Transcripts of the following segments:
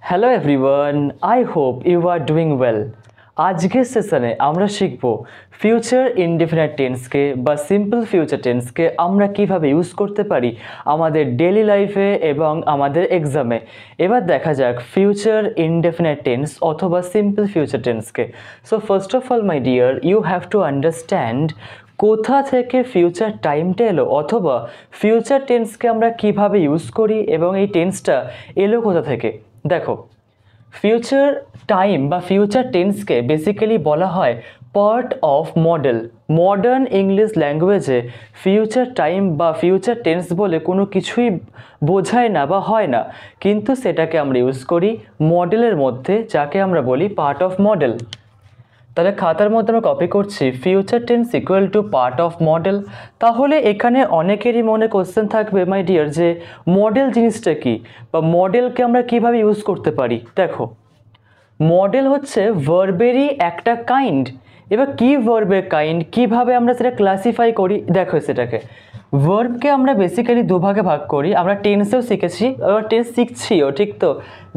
Hello everyone, I hope you are doing well. আজকের সেশনে আমরা শিখব ফিউচার ইনডেফিনিট টেন্সকে বা সিম্পল ফিউচার টেন্সকে আমরা কিভাবে ইউজ করতে পারি আমাদের ডেইলি লাইফে এবং আমাদের এক্সামে। এবার দেখা যাক ফিউচার ইনডেফিনিট টেন্স অথবা সিম্পল ফিউচার টেন্সকে। So first of all my dear, you have to understand কোথা থেকে ফিউচার টাইমটা এলো অথবা ফিউচার টেন্সকে আমরা কিভাবে ইউজ করি এবং এই টেন্সটা এলো কোথা থেকে। দেখো, ফিউচার টাইম বা ফিউচার টেন্সকে বেসিক্যালি বলা হয় part of modal. Modern English ল্যাঙ্গুয়েজে ফিউচার টাইম বা ফিউচার টেন্স বলে কোনো কিছুই বোঝায় না বা হয় না, কিন্তু সেটাকে আমরা ইউজ করি মডেলের মধ্যে, যাকে আমরা বলি পার্ট অফ মডেল। তাহলে খাতার মধ্যে আমরা কপি করছি future tense equal to part of model. তাহলে এখানে অনেকেরই মনে কোশ্চেন থাকবে মাই ডিয়ার, যে মডেল জিনিসটা কি বা মডেলকে আমরা কিভাবে ইউজ করতে পারি। দেখো, মডেল হচ্ছে ভার্বেরই একটা কাইন্ড। এবার কি ভার্বের কাইন্ড, কিভাবে আমরা সেটা ক্লাসিফাই করি, দেখো সেটাকে ভার্বকে আমরা বেসিক্যালি দুভাগে ভাগ করি। আমরা টেন্সেও শিখেছি, আবার টেন্স শিখছিও, ঠিক তো?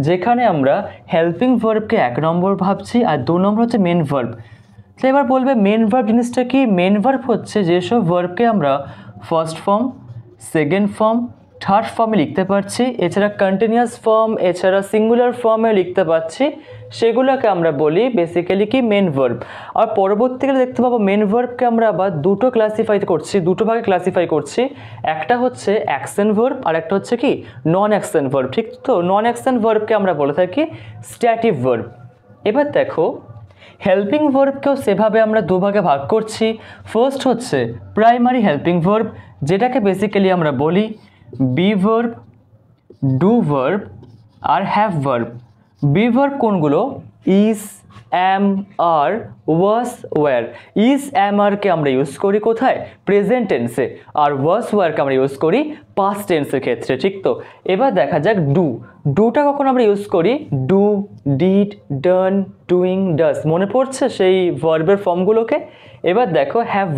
যেখানে আমরা হেল্পিং ভার্বকে 1 নম্বর ভাবছি আর 2 নম্বর হচ্ছে মেন ভার্ব। তো এবার বলবে মেন ভার্ব জিনিসটা কি? মেন ভার্ব হচ্ছে যেসব ভার্বকে আমরা first form, second form, third ফর্মে লিখতে পারছি, এছাড়া কন্টিনিউয়াস ফর্ম, এছাড়া সিঙ্গুলার ফর্মে লিখতে পারছি, সেগুলোকে আমরা বলি বেসিক্যালি কি মেন ভার্ব। আর পরবর্তীকালে দেখতে পাবো মেন ভার্বকে আমরা আবার দুটো ভাগে ক্লাসিফাই করছি। একটা হচ্ছে অ্যাকশন ভার্ব আর একটা হচ্ছে কি নন অ্যাকশন ভার্ব, ঠিক তো? নন অ্যাকশন ভার্বকে আমরা বলে থাকি স্ট্যাটিভ ভার্ব। এবার দেখো, হেল্পিং ভার্বকেও সেভাবে আমরা দুভাগে ভাগ করছি। ফার্স্ট হচ্ছে প্রাইমারি হেল্পিং ভার্ব, যেটাকে বেসিক্যালি আমরা বলি বি ভার্ব, ডু ভার্ব আর হ্যাভ ভার্ব। বি ভার্ব কোনগুলো? Is, am, are, was, were. Is, am, আরকে আমরা ইউজ করি কোথায়? প্রেজেন্ট টেন্সে। আর ওয়াজ, ওয়্যারকে আমরা ইউজ করি পাস্ট টেন্সের ক্ষেত্রে, ঠিক তো? এবার দেখা যাক ডুটা কখন আমরা ইউজ করি? ডু, ডিড, ডান, ডুইং, ডাস। মনে পড়ছে সেই ভার্বের ফর্মগুলোকে? এবার দেখো হ্যাভ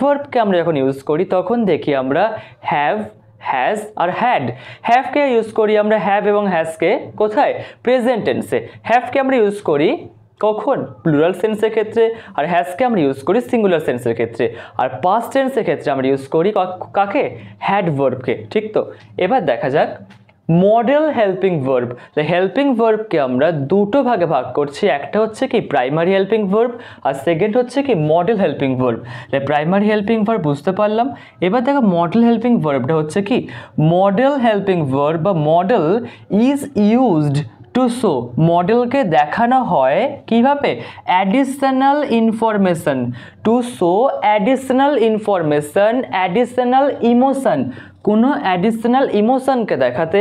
ভার্বকে আমরা যখন ইউজ করি তখন দেখি আমরা হ্যাভ, হ্যাজ আর হ্যাড। হ্যাভকে ইউজ করি আমরা হ্যাভ এবং হ্যাজকে কোথায়? প্রেজেন্ট টেন্সে। হ্যাভকে আমরা ইউজ করি কখন? প্লুরাল সেন্সের ক্ষেত্রে। আর হ্যাজকে আমরা ইউজ করি সিঙ্গুলার সেন্সের ক্ষেত্রে। আর পাস্ট টেন্সের ক্ষেত্রে আমরা ইউজ করি কাকে? হ্যাড ভার্বকে, ঠিক তো? এবার দেখা যাক মডেল হেল্পিং ভার্ব। হেল্পিং ভার্বকে আমরা দুটো ভাগে ভাগ করছি। একটা হচ্ছে কি প্রাইমারি হেল্পিং ভার্ব আর সেকেন্ড হচ্ছে কি modal helping verb. Primary helping verb বুঝতে পারলাম। এবার দেখো মডেল হেল্পিং ভার্বটা হচ্ছে কি? মডেল হেল্পিং ভার্ব বা modal is used to show. মডেলকে দেখানো হয় কিভাবে? Additional information. To show additional information, additional emotion. কোনো অ্যাডিশনাল ইমোশনকে দেখাতে,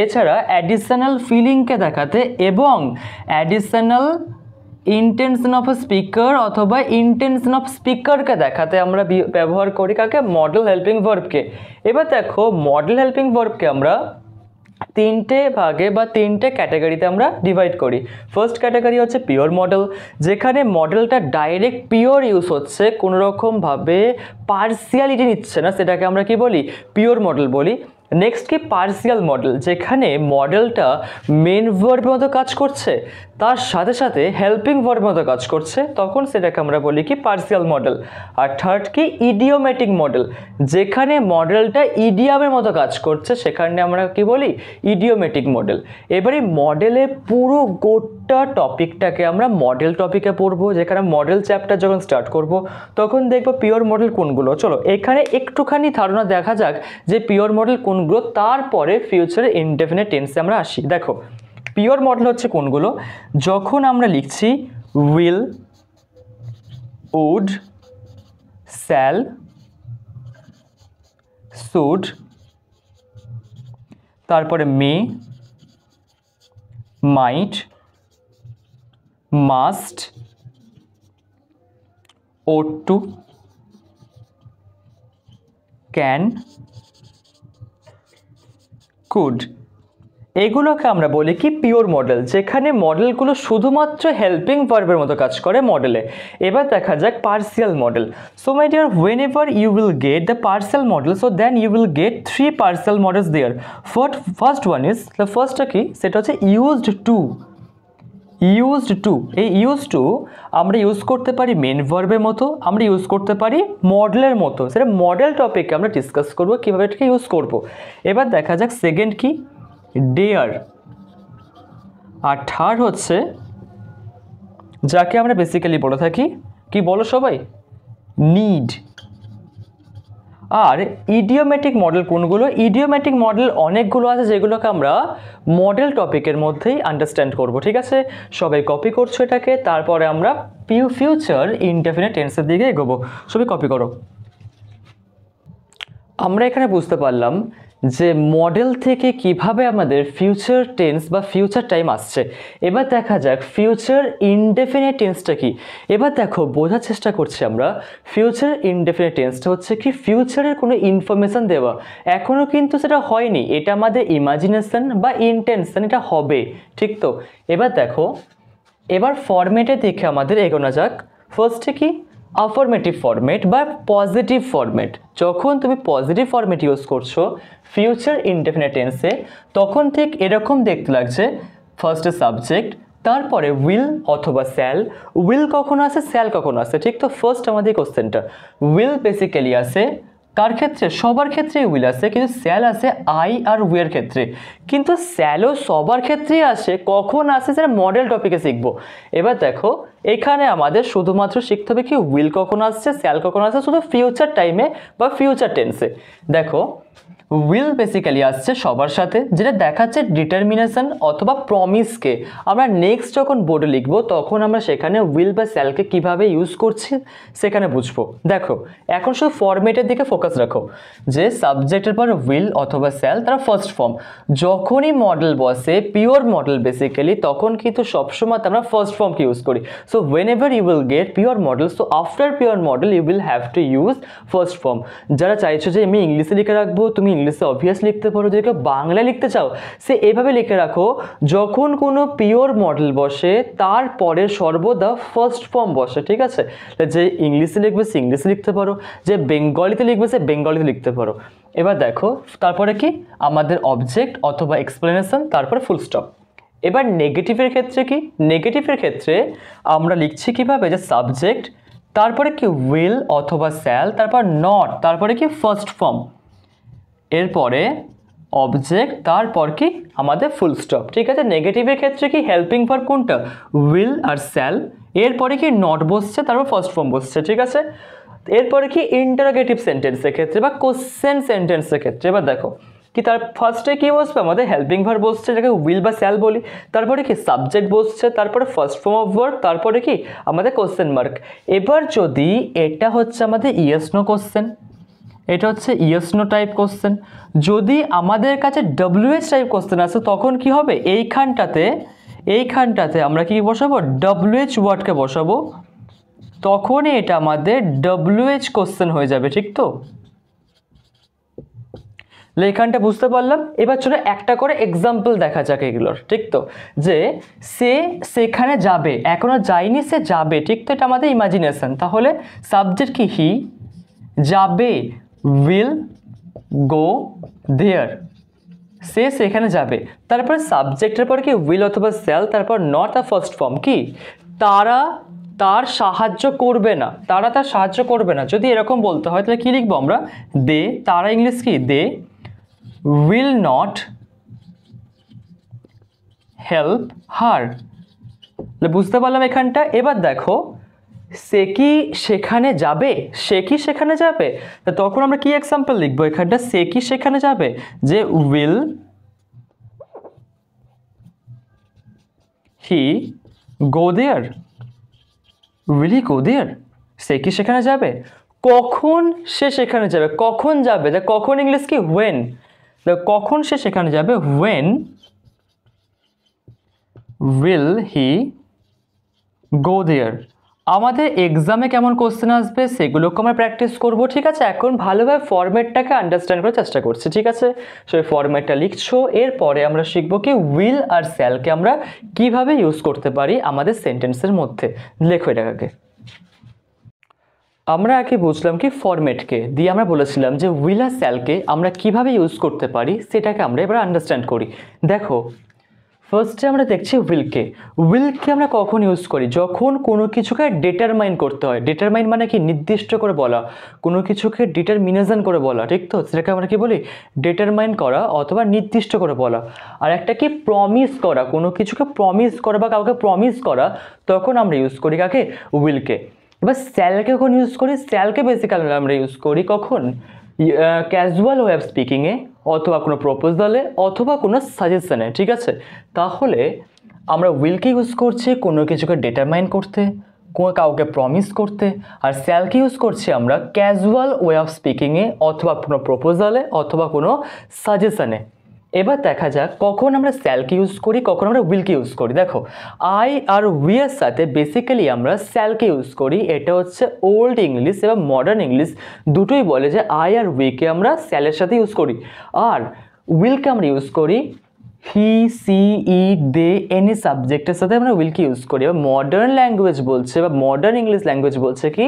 এছাড়া অ্যাডিশনাল ফিলিংকে দেখাতে এবং অ্যাডিশনাল ইন্টেনশন অফ স্পিকার অথবা ইন্টেনশন অফ স্পিকারকে দেখাতে আমরা ব্যবহার করি কাকে? মডেল হেল্পিং ভার্বকে। এবার দেখো মডেল হেল্পিং ভার্বকে আমরা তিনটে ভাগে বা তিনটে ক্যাটাগরিতে আমরা ডিভাইড করি। ফার্স্ট ক্যাটাগরি হচ্ছে পিওর মডেল, যেখানে মডেলটা ডাইরেক্ট পিওর ইউজ হচ্ছে, কোনোরকমভাবে পার্সিয়ালিটি নিচ্ছে না, সেটাকে আমরা কি বলি? পিওর মডেল বলি। নেক্সট কি পার্সিয়াল মডেল, যেখানে মডেলটা মেন ভার্বের মতো কাজ করছে, তার সাথে সাথে হেল্পিং ভার্বের মতো কাজ করছে, তখন সেটাকে আমরা বলি কি পার্সিয়াল মডেল। আর থার্ড কি ইডিওমেটিক মডেল, যেখানে মডেলটা ইডিয়ামের মতো কাজ করছে, সেখানে আমরা কি বলি? Idiomatic model. এবারে মডেলে পুরো গোটা টপিকটাকে আমরা মডেল টপিকে পড়বো, যেখানে মডেল চ্যাপ্টার যখন স্টার্ট করব তখন দেখবো পিওর মডেল কোনগুলো। চলো এখানে একটুখানি ধারণা দেখা যাক যে পিওর মডেল কোনগুলো, তারপরে ফিউচারে ইনডেফিনিট টেন্সে আমরা আসি। দেখো পিওর মডেল হচ্ছে কোনগুলো? যখন আমরা লিখছি উইল, উড, শ্যাল, শুড, তারপরে মে, মাইট, must, ought to, can, could। এগুলোকে আমরা বলি কি পিওর মডেল, যেখানে মডেলগুলো শুধুমাত্র হেল্পিং ভার্বের মতো কাজ করে মডেলে। এবার দেখা যাক partial modal. So my dear, whenever you will get the partial modal, so then you will get 3 partial modals there. First one is, ফার্স্টটা কি, সেটা হচ্ছে ইউজড টু। ইউজড টু, এই ইউজ টু আমরা ইউজ করতে পারি main ভার্বের মতো, আমরা ইউজ করতে পারি মডেলের মতো। সেটা মডেল টপিকে আমরা ডিসকাস করবো কীভাবে এটাকে ইউজ করব। এবার দেখা যাক সেকেন্ড কি, ডেয়ার। আর থার্ড হচ্ছে যাকে আমরা বেসিক্যালি বলে থাকি, কি বলো সবাই, নিড। আর ইডিওমেটিক মডেল কোনগুলো? ইডিওমেটিক মডেল অনেকগুলো আছে, যেগুলোকে আমরা মডেল টপিকের মধ্যেই আন্ডারস্ট্যান্ড করব। ঠিক আছে, সবাই কপি করছো এটাকে, তারপরে আমরা ফিউচার ইনডেফিনিট টেন্সের দিকে এগোবো। সবাই কপি করো। আমরা এখানে বুঝতে পারলাম যে মডেল থেকে কিভাবে আমাদের ফিউচার টেন্স বা ফিউচার টাইম আসছে। এবার দেখা যাক ফিউচার ইনডেফিনিট টেন্সটা কি। এবার দেখো, বোঝার চেষ্টা করছি আমরা, ফিউচার ইনডেফিনিট টেন্সটা হচ্ছে কি ফিউচারের কোনো ইনফরমেশান দেওয়া। এখনও কিন্তু সেটা হয়নি, এটা আমাদের ইমাজিনেশন বা ইন্টেনশন, এটা হবে। ঠিক তো? এবার দেখো, এবার ফরম্যাটের দিকে আমাদের এগোনো যাক। ফার্স্টে কি, আফারমেটিভ ফরম্যাট বা পজিটিভ ফরম্যাট। যখন তুমি পজিটিভ ফরম্যাট ইউজ করছো ফিউচার ইনডেফিনিট টেন্সে, তখন ঠিক এরকম দেখতে লাগছে। ফার্স্টে সাবজেক্ট, তারপরে উইল অথবা স্যাল। উইল কখন আসে, স্যাল কখন আসে? ঠিক তো, ফার্স্ট আমাদের কোশ্চেনটা, উইল বেসিক্যালি আসে কার ক্ষেত্রে? সবার ক্ষেত্রেই উইল আসে, কিন্তু স্যাল আসে আই আর উইয়ের ক্ষেত্রে। কিন্তু স্যালও সবার ক্ষেত্রেই আসে, কখন আসে সেটা মডেল টপিকে শিখবো। এবার দেখো, এখানে আমাদের শুধুমাত্র শিখতে হবে কি উইল কখন আসছে, স্যাল কখন আসছে, শুধু ফিউচার টাইমে বা ফিউচার টেন্সে। দেখো, উইল বেসিক্যালি আসছে সবার সাথে, যেটা দেখাচ্ছে ডিটারমিনেশন অথবা প্রমিসকে। আমরা নেক্সট যখন বোর্ডে লিখবো তখন আমরা সেখানে উইল বা স্যালকে কিভাবে ইউজ করছি সেখানে বুঝবো। দেখো, এখন শুধু ফরম্যাটের দিকে ফোকাস রাখো, যে সাবজেক্টের পর উইল অথবা স্যাল তারা ফার্স্ট ফর্ম। যখনই মডেল বসে, পিওর মডেল বেসিক্যালি, তখন কিন্তু সবসময় আমরা ফার্স্ট ফর্মকে ইউজ করি। So whenever you will get pure model, so after pure model you will have to use first form. যারা চাইছো যে আমি ইংলিশে লিখে রাখবো, তুমি ইংলিশে অবভিয়াস লিখতে পারো। যদি কেউ বাংলায় লিখতে চাও, সে এভাবে লিখে রাখো, যখন কোনো পিওর মডেল বসে তারপরে সর্বদা ফার্স্ট ফর্ম বসে। ঠিক আছে, যে ইংলিশে লিখবে সে ইংলিশে লিখতে পারো, যে বেঙ্গলিতে লিখবে সে বেঙ্গলিতে লিখতে পারো। এবার দেখো, তারপরে কি আমাদের অবজেক্ট অথবা এক্সপ্লেনেশন, তারপরে ফুল স্টপ। এবার নেগেটিভের ক্ষেত্রে কি, নেগেটিভের ক্ষেত্রে আমরা লিখছি কিভাবে, যে সাবজেক্ট, তারপরে কি উইল অথবা স্যাল, তারপর নট, তারপরে কি ফার্স্ট ফর্ম, এরপরে অবজেক্ট, তারপর কি আমাদের ফুল স্টপ। ঠিক আছে, নেগেটিভের ক্ষেত্রে কি হেল্পিং ভার্ব কোনটা, উইল আর স্যাল, এরপরে কি নট বসছে, তারপর ফার্স্ট ফর্ম বসছে। ঠিক আছে, এরপরে কি ইন্টারোগেটিভ সেন্টেন্সের ক্ষেত্রে বা কোশ্চেন সেন্টেন্সের ক্ষেত্রে, এবার দেখো কি তার ফার্স্টে কি বসবে, আমাদের হেল্পিং ভার্ব বসছে, যেটাকে উইল বা স্যাল বলি, তারপরে কি সাবজেক্ট বসছে, তারপরে ফার্স্ট ফর্ম অফ ভার্ব, তারপরে কি আমাদের কোশ্চেন মার্ক। এবার যদি এটা হচ্ছে আমাদের ইয়েস নো কোশ্চেন, এটা হচ্ছে ইয়েস নো টাইপ কোশ্চেন, যদি আমাদের কাছে ডব্লিউএইচ টাইপ কোশ্চেন আসে তখন কি হবে, এইখানটাতে আমরা কি বসাবো, ডব্লিউএইচ ওয়ার্ডকে বসাবো, তখনই এটা আমাদের ডব্লিউএইচ কোশ্চেন হয়ে যাবে। ঠিক তো, এখানটা বুঝতে পারলাম। এবার চলো একটা করে এক্সাম্পল দেখা যাক এগুলোর। ঠিক তো, যে সে সেখানে যাবে, এখনো যায়নি, সে যাবে। ঠিক তো, এটা আমাদের ইমাজিনেশন। তাহলে সাবজেক্ট কি, হি যাবে, উইল গো দেয়ার, সে সেখানে যাবে। তারপর সাবজেক্টের পর কি উইল অথবা স্যাল, তারপর নট আর ফার্স্ট ফর্ম কি, তারা তার সাহায্য করবে না, তারা তার সাহায্য করবে না। যদি এরকম বলতে হয় তাহলে কি লিখবো আমরা, দে, তারা ইংলিশ কি, they will not help her. বুঝতে পারলাম এখানটা। এবার দেখো, সে কি সেখানে যাবে, সে কি সেখানে যাবে, তা তখন আমরা কি এক্সাম্পল লিখবো এখানটা, সে কি সেখানে যাবে, যে will he go there, will he গো দেয়ার, সে কি সেখানে যাবে। কখন সে সেখানে যাবে, কখন যাবে, কখন ইংলিশ কি, হোয়েন, কখন সে সেখানে যাবে, হোয়েন উইল হি গো দেয়ার। আমাদের এক্সামে কেমন কোশ্চেন আসবে সেগুলোকে আমরা প্র্যাকটিস করব, ঠিক আছে। এখন ভালোভাবে ফরম্যাটটাকে আন্ডারস্ট্যান্ড করার চেষ্টা করছি, ঠিক আছে। সো এই ফরম্যাটটা লিখছো, এরপরে আমরা শিখবো কি উইল আর শ্যালকে আমরা কিভাবে ইউজ করতে পারি আমাদের সেন্টেন্সের মধ্যে। লেখো এটাকে। আমরা আগে বুঝলাম কি ফরম্যাটকে দিয়ে আমরা বলেছিলাম যে উইল আর শ্যালকে আমরা কিভাবে ইউজ করতে পারি সেটাকে আমরা এবার আন্ডারস্ট্যান্ড করি। দেখো ফার্স্টে আমরা দেখছি উইলকে আমরা কখন ইউজ করি, যখন কোনো কিছুকে ডিটারমাইন করতে হয়। ডিটারমাইন মানে কি নির্দিষ্ট করে বলা, কোনো কিছুকে ডিটারমিনেশন করে বলা, ঠিক তো, সেটাকে আমরা কি বলি ডিটারমাইন করা অথবা নির্দিষ্ট করে বলা। আর একটা কি প্রমিস করা, কোনো কিছুকে প্রমিস করা বা কাউকে প্রমিস করা, তখন আমরা ইউজ করি কাকে উইলকে। এবার শ্যালকে কখন ইউজ করি, শ্যালকে বেসিক্যালি আমরা ইউজ করি কখন ক্যাজুয়াল ওয়ে অফ স্পিকিংয়ে অথবা কোনো প্রপোজালে অথবা কোনো সাজেশনে, ঠিক আছে। তাহলে আমরা উইলকে ইউজ করছি কোনো কিছুকে ডিটারমাইন করতে, কাউকে প্রমিস করতে, আর শ্যালকে ইউজ করছি আমরা ক্যাজুয়াল ওয়ে অফ স্পিকিংয়ে অথবা কোনো প্রপোজালে অথবা কোনো সাজেশনে। এবার দেখা যাক কখন আমরা শ্যালকে ইউজ করি কখন আমরা উইলকে ইউজ করি। দেখো আই আর উই এর সাথে বেসিক্যালি আমরা শ্যালকে ইউজ করি। এটা হচ্ছে ওল্ড ইংলিশ এবং মডার্ন ইংলিশ দুটোই বলে যে আই আর উইকে আমরা শ্যালের সাথে ইউজ করি, আর উইলকে আমরা ইউজ করি he C E they any সাবজেক্টের সাথে আমরা উইলকে ইউজ করি। এবার মডার্ন ল্যাঙ্গুয়েজ বলছে বা মডার্ন ইংলিশ ল্যাঙ্গুয়েজ বলছে কি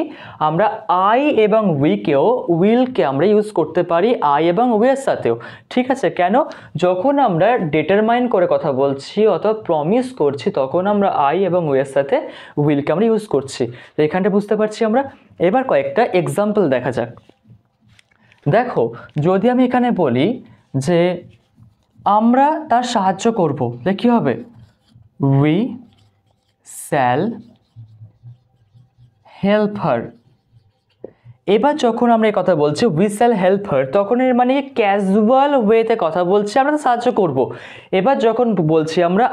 আমরা আই এবং উইলকে আমরা ইউজ করতে পারি আই এবং উইয়ের সাথেও, ঠিক আছে। কেন, যখন আমরা ডিটারমাইন করে কথা বলছি অথবা প্রমিস করছি তখন আমরা আই এবং উইয়ের সাথে উইলকে আমরা ইউজ করছি। তো এখানটা বুঝতে পারছি আমরা। এবার কয়েকটা এক্সাম্পল দেখা যাক। দেখো যদি আমি এখানে বলি যে আমরা তার সাহায্য করব, তাহলে কী হবে উই শ্যাল হেল্প হার। এবার যখন আমরা এই কথা বলছি উই শ্যাল হেল্প হার তখন এর মানে ক্যাজুয়াল ওয়েতে কথা বলছি আমরা তার সাহায্য করব। এবার যখন বলছি আমরা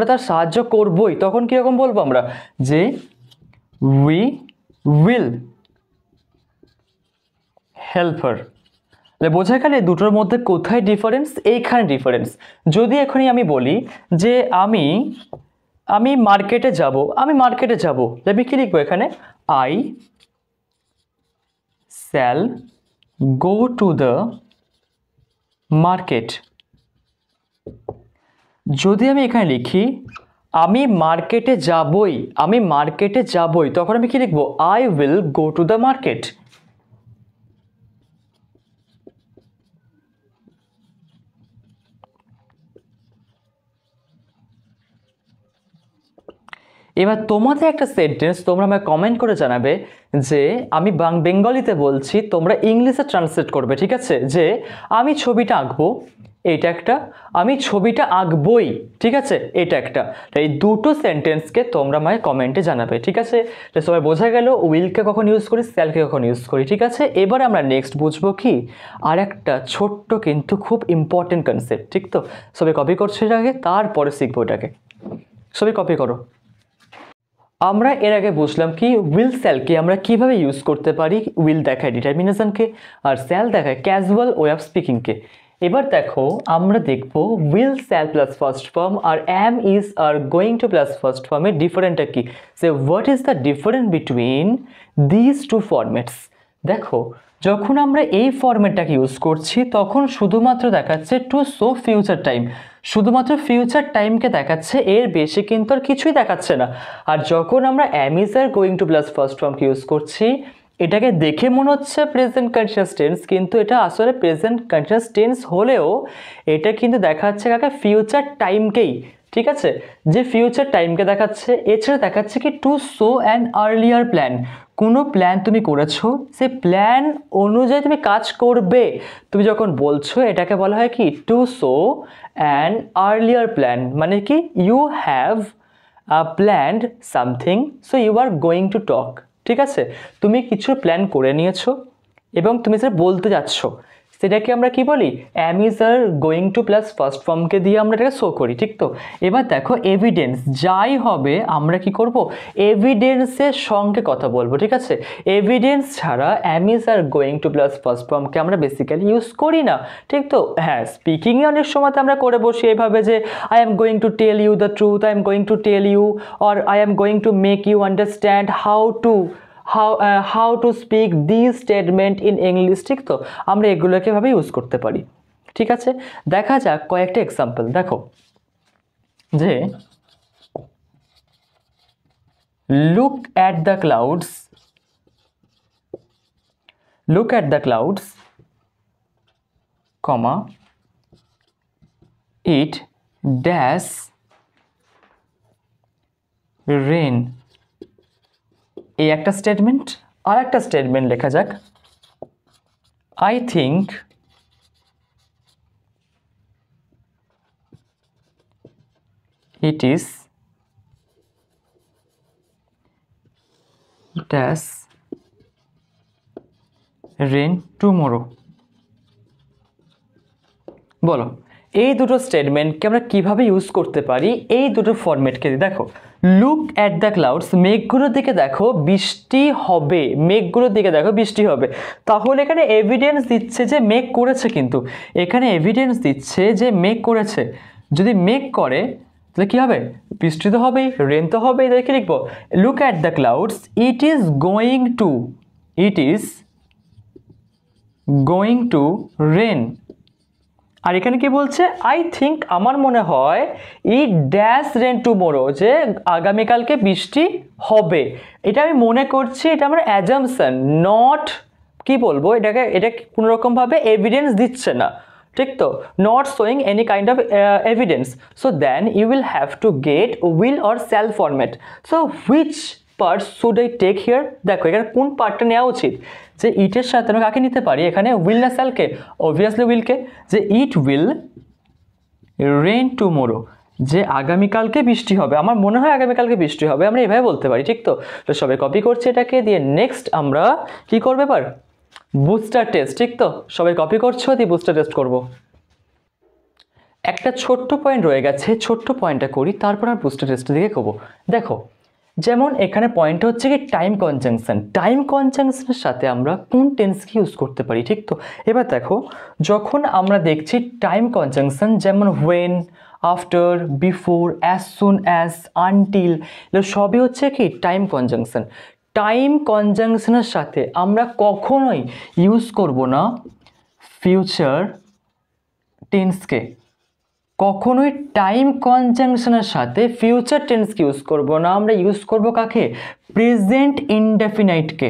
তার সাহায্য করবই তখন কীরকম বলবো আমরা যে উই উইল হেল্প হার। বোঝা গেলে দুটোর মধ্যে কোথায় ডিফারেন্স, এইখানে ডিফারেন্স। যদি এখনই আমি বলি যে আমি মার্কেটে যাব, আমি কি লিখবো এখানে I shall go to the market. যদি আমি এখানে লিখি আমি মার্কেটে যাবই তখন আমি কি লিখবো I will go to the market. এবার তোমাদের একটা সেন্টেন্স তোমরা আমাকে কমেন্ট করে জানাবে যে আমি বেঙ্গলিতে বলছি, তোমরা ইংলিশে ট্রান্সলেট করবে, ঠিক আছে। যে আমি ছবিটা আঁকবো, এইটা একটা, আমি ছবিটা আঁকবই, ঠিক আছে, এটা একটা। এই দুটো সেন্টেন্সকে তোমরা আমাকে কমেন্টে জানাবে, ঠিক আছে। তো সবাই বোঝা গেল উইলকে কখন ইউজ করি, শ্যালকে কখন ইউজ করি, ঠিক আছে। এবার আমরা নেক্সট বুঝবো কি আর একটা ছোট্ট কিন্তু খুব ইম্পর্টেন্ট কনসেপ্ট, ঠিক তো। সবাই কপি করছো এর আগে, তারপরে শিখবো এটাকে। সবাই কপি করো। আমরা এর আগে বুঝলাম কি উইল শ্যালকে আমরা কিভাবে ইউজ করতে পারি। উইল দেখায় ডিটারমিনেশনকে আর শ্যাল দেখায় ক্যাজুয়াল ওয়ে অফ স্পিকিংকে। এবার দেখো আমরা দেখবো will shall plus first form আর am is are going to plus first ফর্মের ডিফারেন্টটা কি, say what is the difference between this two formats. দেখো যখন আমরা এই ফরম্যাটটাকে ইউজ করছি তখন শুধুমাত্র দেখাচ্ছে টু শো ফিউচার টাইম, শুধুমাত্র ফিউচার টাইমকে দেখাচ্ছে, এর বেশি কিন্তু আর কিছুই দেখাচ্ছে না। আর যখন আমরা am is are going to plus first ফর্মকে ইউজ করছি এটাকে দেখে মনে হচ্ছে প্রেজেন্ট কন্টিনিউয়াস টেন্স, কিন্তু এটা আসলে প্রেজেন্ট কন্টিনিউয়াস টেন্স হলেও এটা কিন্তু দেখাচ্ছে কাকে ফিউচার টাইমকেই, ঠিক আছে, যে ফিউচার টাইমকে দেখাচ্ছে। এছাড়া দেখাচ্ছে কি to show an earlier plan, কোনো প্ল্যান তুমি করেছো সেই প্ল্যান অনুযায়ী তুমি কাজ করবে। তুমি যখন বলছো এটাকে বলা হয় কি to show an earlier plan, মানে কি you have planned something so you are going to talk, ঠিক আছে। তুমি কিছু প্ল্যান করে নিয়েছো এবং তুমি সেটা বলতে যাচ্ছ, সেটাকে আমরা কি বলি, am is are going to plus first ফর্মকে দিয়ে আমরা এটাকে শো করি, ঠিক তো। এবার দেখো এভিডেন্স, যাই হবে আমরা কি করব, এভিডেন্সের সঙ্গে কথা বলবো, ঠিক আছে। এভিডেন্স ছাড়া am is are going to plus first ফর্মকে আমরা বেসিক্যালি ইউজ করি না, ঠিক তো। হ্যাঁ, স্পিকিংয়ে অনেক সময় আমরা করে বসি এইভাবে যে I am going to tell you the truth, I am going to tell you, or I am going to make you understand how to speak these statement in English, ঠিক তো। আমরা এগুলোকে ভাবে ইউজ করতে পারি, ঠিক আছে। দেখা যাক কয়েকটা এক্সাম্পল। দেখো যে look at the clouds comma it dash rain, এই একটা স্টেটমেন্ট। আর একটা স্টেটমেন্ট লেখা যাক, I think it is dash rain tomorrow. বলো এই দুটো স্টেটমেন্টকে আমরা কিভাবে ইউজ করতে পারি এই দুটো ফরম্যাটকে। দেখো লুক অ্যাট দ্য ক্লাউডস, মেঘগুলোর দিকে দেখো বৃষ্টি হবে, মেঘগুলোর দিকে দেখো বৃষ্টি হবে। তাহলে এখানে এভিডেন্স দিচ্ছে যে মেঘ করেছে, কিন্তু এখানে এভিডেন্স দিচ্ছে যে মেঘ করেছে। যদি মেঘ করে তাহলে কী হবে, বৃষ্টি তো হবেই, রেন তো হবেই। দেখে লিখবো look at the clouds, it is going to rain. আর এখানে কি বলছে, আই থিঙ্ক আমার মনে হয়, ইট ড্যাশ রেন টুমোরো, যে আগামীকালকে বৃষ্টি হবে। এটা আমি মনে করছি, এটা আমার অ্যাজাম্পশন, নট কি বলবো এটাকে, এটা কোনোরকমভাবে এভিডেন্স দিচ্ছে না, ঠিক তো, not showing any kind of evidence. So then you will have to get will or shall format. So which part should I take here. দেখো এখানে কোন পার্টটা নেওয়া উচিত, যে ইটের সাথে আমি কাকে নিতে পারি, এখানে উইল না শ্যালকে, অবভিয়াসলি উইলকে। যে ইট উইল রেন টুমোরো, যে আগামীকালকে বৃষ্টি হবে, আমার মনে হয় আগামীকালকে বৃষ্টি হবে, আমরা এভাবে বলতে পারি, ঠিক তো। তো সবাই কপি করছে এটাকে দিয়ে। নেক্সট আমরা কি করবো এবার, বুস্টার টেস্ট, ঠিক তো। সবাই কপি করছো, দিয়ে বুস্টার টেস্ট করবো। একটা ছোট্ট পয়েন্ট রয়ে গেছে, ছোট্ট পয়েন্টটা করি, তারপর আর বুস্টার টেস্টের দিকে করবো। দেখো যেমন এখানে পয়েন্টটা হচ্ছে কি টাইম কনজাংশন, টাইম কনজাংশনের সাথে আমরা কোন টেন্সকে ইউজ করতে পারি, ঠিক তো। এবার দেখো যখন আমরা দেখছি টাইম কনজাংশন, যেমন when, after, before, as soon as, until, এগুলো সবই হচ্ছে কি টাইম কনজাংশন। টাইম কনজাংশনের সাথে আমরা কখনোই ইউজ করব না ফিউচার টেন্সকে, কখনোই টাইম কনজাংশনের সাথে ফিউচার টেন্সকে ইউজ করব না। আমরা ইউজ করব কাকে, প্রেজেন্ট ইনডেফিনাইটকে।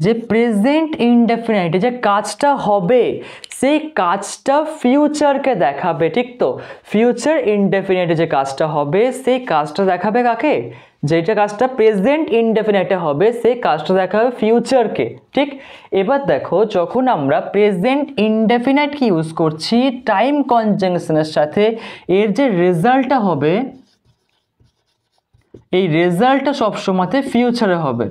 যে প্রেজেন্ট ইনডেফিনাইটে যে কাজটা হবে সেই কাজটা ফিউচারকে দেখাবে, ঠিক তো। ফিউচার ইনডেফিনাইটে যে কাজটা হবে সেই কাজটা দেখাবে কাকে, যেটা কাজটা প্রেজেন্ট ইনডেফিনাইটে হবে সেই কাজটা দেখাবে ফিউচারকে, ঠিক। এবার দেখো যখন আমরা প্রেজেন্ট ইনডেফিনাইটকে ইউজ করছি টাইম কনজাংশনের সাথে, এর যে রেজাল্টটা হবে এই রেজাল্টটা সবসময় ফিউচারে হবে,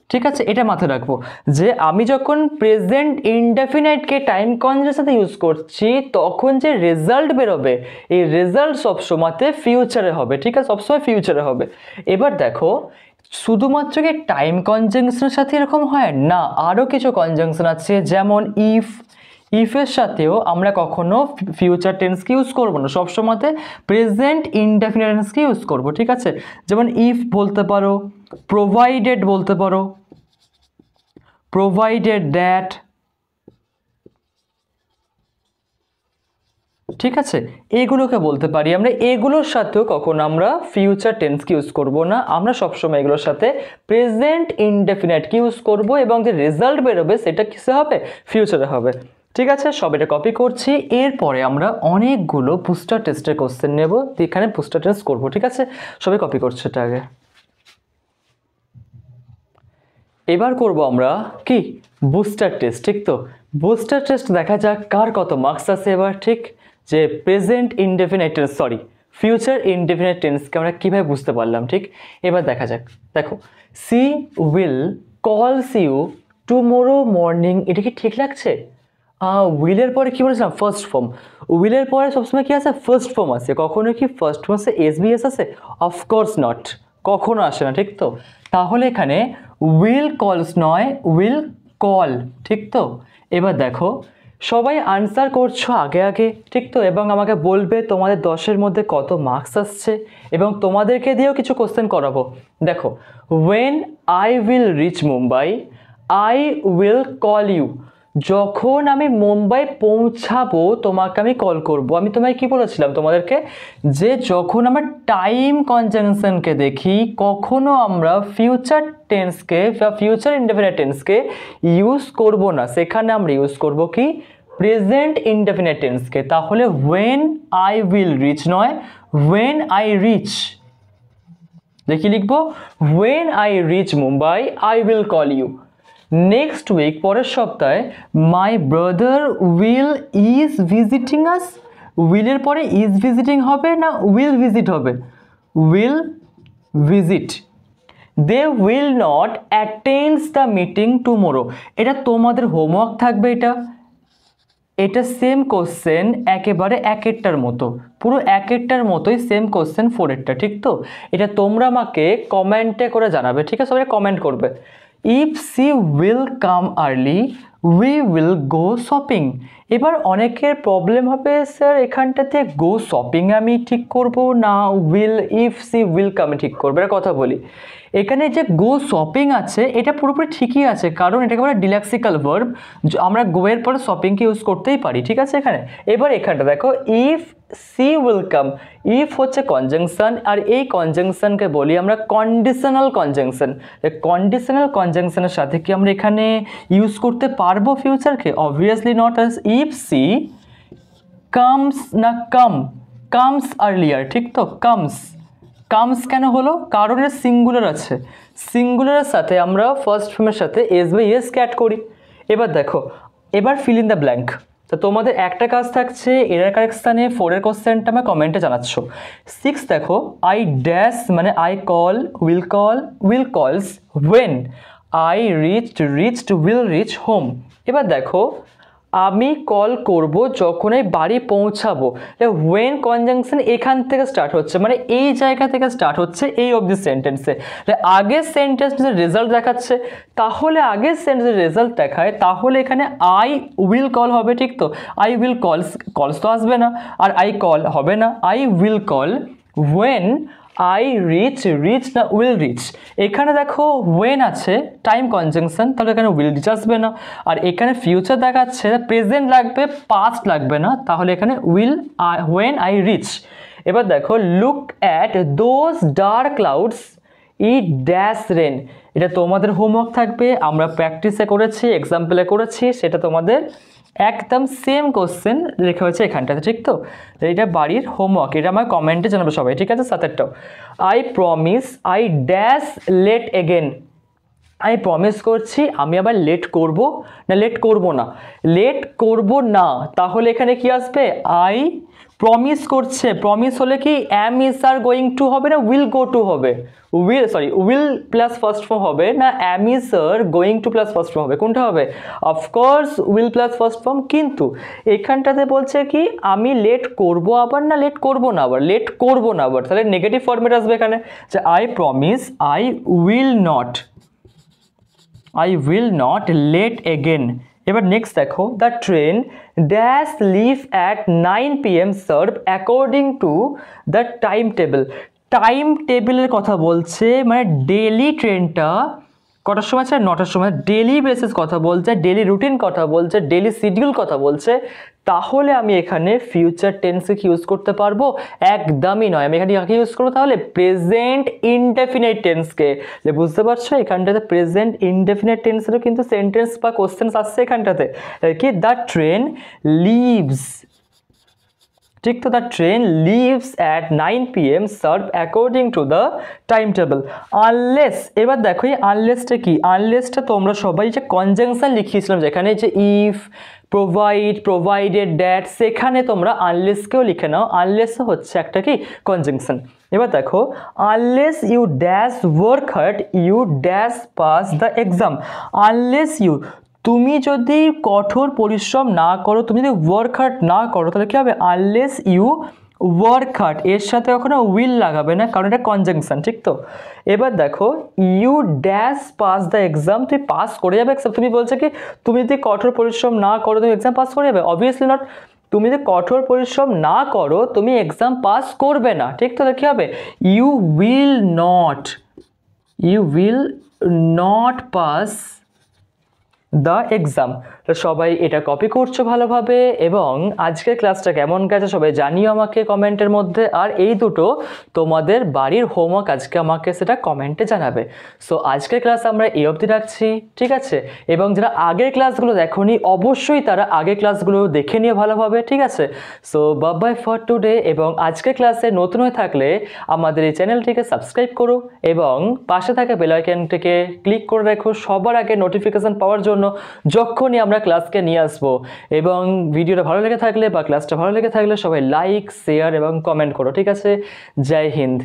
ঠিক আছে। এটা মাথায় রাখবো যে আমি যখন প্রেজেন্ট ইনডেফিনাইটকে টাইম কনজাংশনের সাথে ইউজ করছি তখন যে রেজাল্ট বেরোবে এই রেজাল্ট সবসময়তে ফিউচারে হবে, ঠিক আছে, সবসময় ফিউচারে হবে। এবার দেখো শুধুমাত্র কি টাইম কনজাংশনের সাথে এরকম হয় না, আরও কিছু কনজাংশন আছে, যেমন ইফের সাথেও আমরা কখনো ফিউচার টেন্সকে ইউজ করবো না, সবসময়তে প্রেজেন্ট ইনডেফিনিট টেন্সকে ইউজ করবো, ঠিক আছে। যেমন ইফ বলতে পারো, প্রোভাইডেড বলতে পারো, প্রোভাইডেড দ্যাট, ঠিক আছে, এগুলোকে বলতে পারি আমরা। এগুলোর সাথেও কখনো আমরা ফিউচার টেন্সকে ইউজ করব না, আমরা সবসময় এগুলোর সাথে প্রেজেন্ট ইনডেফিনিটকে ইউজ করব এবং যে রেজাল্ট বেরোবে সেটা কিসে হবে, ফিউচারে হবে, ঠিক আছে। সব এটা কপি করছি। এরপরে আমরা অনেকগুলো বুস্টার টেস্টের কোশ্চেন নেব, এখানে বুস্টার টেস্ট করব, ঠিক আছে। সবাই কপি করছে এটা আগে। এবার করব আমরা কি বুস্টার টেস্ট, ঠিক তো। বুস্টার টেস্ট দেখা যাক কার কত মার্কস আছে এবার, ঠিক। যে present indefinite tense, sorry future indefinite টেন্সকে আমরা কীভাবে বুঝতে পারলাম, ঠিক। এবার দেখা যাক। দেখো she will calls you tomorrow morning, এটা কি ঠিক লাগছে? উইলের পরে কি বলেছিলাম? First form. উইলের পরে সবসময় কি আছে? ফার্স্ট ফর্ম আছে। কখনো কি ফার্স্ট ফর্ম আছে এসবিএস আছে? অফকোর্স নট, কখনো আসে না, ঠিক তো? তাহলে এখানে উইল কলস নয়, উইল কল, ঠিক তো? এবার দেখো, সবাই আনসার করছো আগে আগে, ঠিক তো? এবং আমাকে বলবে তোমাদের 10-এর মধ্যে কত মার্কস আসছে, এবং তোমাদেরকে দিয়েও কিছু কোশ্চেন করাবো। দেখো, when I will reach Mumbai I will call you. যখন আমি মুম্বাই পৌঁছাবো তোমাকে আমি কল করব। আমি তোমায় কি বলেছিলাম তোমাদেরকে, যে যখন আমরা টাইম কনজাংশনকে দেখি কখনো আমরা ফিউচার টেন্সকে বা ফিউচার ইনডেফিনিট টেন্সকে ইউজ করব না, সেখানে আমরা ইউজ করব কি? প্রেজেন্ট ইনডেফিনিট টেন্সকে। তাহলে ওয়েন আই উইল রিচ নয়, ওয়েন আই রিচ। দেখি লিখবো, when I reach Mumbai I will call you. Next week, পরের সপ্তাহে, my brother will is visiting us. উইলের পরে ইজ ভিজিটিং হবে না উইল ভিজিট হবে? Will visit. They will not attend the meeting tomorrow. এটা তোমাদের হোমওয়ার্ক থাকবে। এটা সেম কোশ্চেন, একেবারে একেরটার মতো, পুরো একেরটার মতোই সেম কোশ্চেন 4-এরটা, ঠিক তো? এটা তোমরা আমাকে কমেন্টে করে জানাবে, ঠিক আছে? সবাই কমেন্ট করবে। If she will come early we will go shopping. এবার অনেকের প্রবলেম হবে, স্যার এখানটাতে গো শপিং আমি ঠিক করব না will, if she will come ঠিক করবো? এটা কথা বলি, এখানে যে গো শপিং আছে এটা পুরোপুরি ঠিকই আছে, কারণ এটাকে বলে ডিলেক্সিক্যাল ভার্ব। আমরা গো এর পরে শপিংকে ইউজ করতেই পারি, ঠিক আছে? এখানে এবার এখানটা দেখো, if she will come, if হচ্ছে কনজাংশন, আর এই কনজাংশনকে বলি আমরা কন্ডিশনাল কনজাংশন। কন্ডিশনাল কনজাংশনের সাথে কি আমরা এখানে ইউজ করতে পারবো ফিউচারকে? Obviously not. As if she comes না কামস আর্লিয়ার, ঠিক তো? কামস কেন হলো? কারণ এর সিঙ্গুলার আছে, সিঙ্গুলারের সাথে আমরা ফার্স্ট ফর্মের সাথে এস বাই এস অ্যাড করি। এবার দেখো, এবার ফিল ইন দ্য ব্ল্যাঙ্ক। তো তোমাদের একটা কাজ থাকছে, এরার কারেকশানে 4-এর কোশ্চেনটা আমার কমেন্টে জানাচ্ছ। 6 দেখো, আই ড্যাশ মানে I call, will calls, when I reached will reach home. এবার দেখো, আমি কল করব যখন এই বাড়ি পৌঁছাবো। ওয়েন কনজাংশন এখান থেকে স্টার্ট হচ্ছে, মানে এই জায়গা থেকে স্টার্ট হচ্ছে এই অবধি সেন্টেন্সে। আগের সেন্টেন্সের রেজাল্ট দেখাচ্ছে, তাহলে আগের সেন্টেন্সের রেজাল্ট দেখায়, তাহলে এখানে আই উইল কল হবে, ঠিক তো? আই উইল কলস তো আসবে না, আর আই কল হবে না, I will call when I reach না উইল রিচ। এখানে দেখো ওয়েন আছে টাইম কনজাংশন, তাহলে এখানে উইল রিচ আসবে না, আর এখানে ফিউচার দেখাচ্ছে প্রেজেন্ট লাগবে, পাস্ট লাগবে না, তাহলে এখানে ওয়েন আই রিচ। এবার দেখো, look at those dark clouds it dash rain. এটা তোমাদের হোমওয়ার্ক থাকবে, আমরা প্র্যাকটিসে করেছি, এক্সাম্পলে করেছি, সেটা তোমাদের একদম সেম কোশ্চেন লেখা হয়েছে এখানটাতে, ঠিক তো? এটা বাড়ির হোমওয়ার্ক, এটা আমার কমেন্টে জানাবে সবাই, ঠিক আছে? 7-এরটাও, I promise I dash late again. আমি প্রমিস করছি আমি আবার লেট করব না লেট করব না? লেট করব না, তাহলে এখানে কি আসবে? আই প্রমিস করছে, প্রমিস হলে কি অ্যাম ইজ আর গোয়িং টু হবে না উইল গো টু হবে? উইল প্লাস ফার্স্ট ফর্ম হবে না অ্যাম is are going to plus first form হবে? কোনটা হবে? Of course will plus first form. কিন্তু এখানটাতে বলছে কি আমি লেট করব আবার না লেট করব না আবার? লেট করব না আবার, তাহলে নেগেটিভ ফর্মেট আসবে এখানে, যে I promise I will not late again. এবার নেক্সট দেখো, the train dash live at 9 PM serve according to the time table. Time টেবিলের কথা বলছে, মানে ডেলি ট্রেনটা কটার সময় আছে? 9টার সময়। ডেলি বেসিস কথা বলছে, ডেলি রুটিন কথা বলছে, ডেলি শিডিউল কথা বলছে, তাহলে আমি এখানে ফিউচার টেন্সকে কি ইউজ করতে পারবো? একদমই নয়। আমি এখানে কাকে ইউজ করবো তাহলে? প্রেজেন্ট ইনডেফিনিট টেন্সকে। বুঝতে পারছো, এখানটাতে প্রেজেন্ট ইনডেফিনিট টেন্সেরও কিন্তু সেন্টেন্স বা কোশ্চেন্স আসছে এখানটাতে, কি দ্য ট্রেন লিভস, ঠিক তো? The train leaves at 9 PM serve according to the time table. Unless, এবার দেখো এই আনলেসটা কি? আনলেসটা তোমরা সবাই যে কনজাংশন লিখিয়েছিলাম যেখানে, যে ইফ, প্রোভাইডেড, দ্যাট, সেখানে তোমরা আনলেসকেও লিখে নাও। আনলেস হচ্ছে একটা কি? কনজাংশন। এবার দেখো, unless you dash work hard you dash pass the exam. Unless you, তুমি যদি কঠোর পরিশ্রম না করো, তুমি যদি ওয়ার্ক হার্ড না করো, তাহলে কী হবে? আনলেস ইউ ওয়ার্ক হার্ড, এর সাথে ওখানে উইল লাগাবে না, কারণ এটা কনজাংশন, ঠিক তো? এবার দেখো, you dash pass the exam, তুমি পাস করে যাবে এক্সাম। তুমি বলছো কি তুমি যদি কঠোর পরিশ্রম না করো তুমি এক্সাম পাস করে যাবে? Obviously not. তুমি যদি কঠোর পরিশ্রম না করো তুমি এক্সাম পাস করবে না, ঠিক তো? কী হবে? You will not pass the exam. তো সবাই এটা কপি করছো ভালোভাবে, এবং আজকের ক্লাসটা কেমন গেছে সবাই জানিও আমাকে কমেন্টের মধ্যে। আর এই দুটো তোমাদের বাড়ির হোমওয়ার্ক আজকে আমাকে সেটা কমেন্টে জানাবে। সো আজকের ক্লাস আমরা এই অবধি রাখছি, ঠিক আছে? এবং যারা আগের ক্লাসগুলো দেখোনি অবশ্যই তারা আগের ক্লাসগুলো দেখে নিও ভালোভাবে, ঠিক আছে? So bye for today. এবং আজকের ক্লাসে নতুন হয়ে থাকলে আমাদের এই চ্যানেলটিকে সাবস্ক্রাইব করো এবং পাশে থাকা বেল আইকনটিকে ক্লিক করে রাখো সবার আগে নোটিফিকেশন পাওয়ার জন্য যখনই আমরা ক্লাসকে নিয়ে আসবো। এবং ভিডিওটা ভালো লেগে থাকলে বা ক্লাসটা ভালো লেগে থাকলে সবাই লাইক, শেয়ার এবং কমেন্ট করো, ঠিক আছে? জয় হিন্দ।